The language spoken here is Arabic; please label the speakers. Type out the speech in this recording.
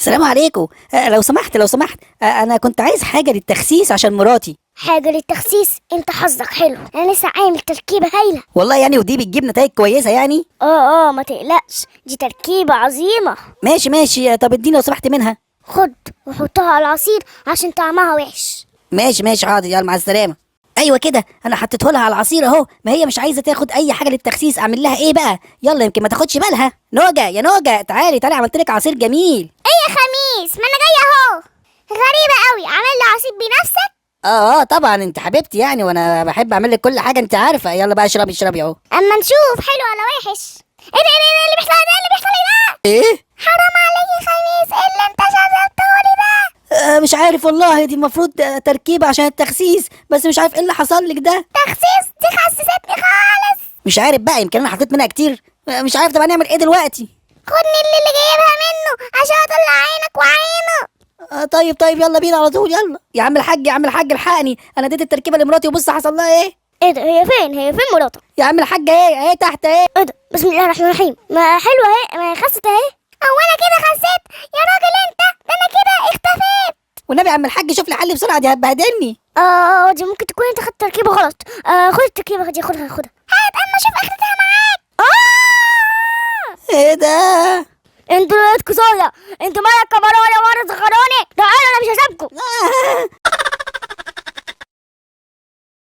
Speaker 1: السلام عليكم. لو سمحت انا كنت عايز حاجه للتخسيس عشان مراتي.
Speaker 2: حاجة للتخسيس؟ انت حظك حلو، انا لسه عامل تركيبة هايلة.
Speaker 1: والله يعني، ودي بتجيب نتائج كويسه يعني؟
Speaker 2: ما تقلقش، دي تركيبة عظيمة.
Speaker 1: ماشي. طب اديني لو سمحت منها.
Speaker 2: خد وحطها على العصير عشان طعمها وحش.
Speaker 1: ماشي حاضر، يلا مع السلامه. ايوه كده، انا حطيته لها على العصير اهو. ما هي مش عايزه تاخد اي حاجه للتخسيس، اعمل لها ايه بقى؟ يلا يمكن ما تاخدش بالها. يا نوجا تعالي عملت لك عصير جميل.
Speaker 2: ايه يا خميس، ما انا جاية اهو. غريبة قوي، عامل لي عصير بنفسك؟
Speaker 1: طبعا انت حبيبتي يعني، وانا بحب اعمل لك كل حاجه انت عارفه. يلا بقى اشربي اهو.
Speaker 2: اما نشوف حلو ولا وحش. ايه اللي بيحصل ده؟ اللي بيحصل ده؟
Speaker 1: ايه؟
Speaker 2: حرام عليك يا خميس، ايه اللي انت شربتهولي ده؟
Speaker 1: مش عارف والله، دي المفروض تركيبه عشان التخسيس، بس مش عارف ايه اللي حصل لك ده.
Speaker 2: تخسيس؟ دي خسستني خالص.
Speaker 1: مش عارف بقى، يمكن انا حطيت منها كتير. مش عارف. طب هنعمل ايه دلوقتي؟
Speaker 2: خدني اللي جايبها منه عشان اطلع عينك وعينه.
Speaker 1: طيب يلا بينا على طول. يلا يا عم الحاج الحقني، انا اديت التركيبه لمراتي وبص حصل لها ايه.
Speaker 2: ايه ده؟ هي فين مراتك؟
Speaker 1: يا عم الحاج ايه تحت ايه.
Speaker 2: ايه ده؟ بسم الله الرحمن الرحيم. ما حلوه اهي، ما خست اهي. هو انا كده خسيت يا راجل انت؟ ده انا كده اختفيت.
Speaker 1: والنبي يا عم الحاج شوف لي حل بسرعه، دي هتبهدلني.
Speaker 2: دي ممكن تكون انت خدت تركيبه غلط. خد التركيبه دي، خدها هات اما اشوف اخرتها معاك.
Speaker 1: ايه ده؟
Speaker 2: انتوا ولاد كسالى، انتوا مالك كبراني ومره صغراني؟ تعالوا انا مش هسيبكم.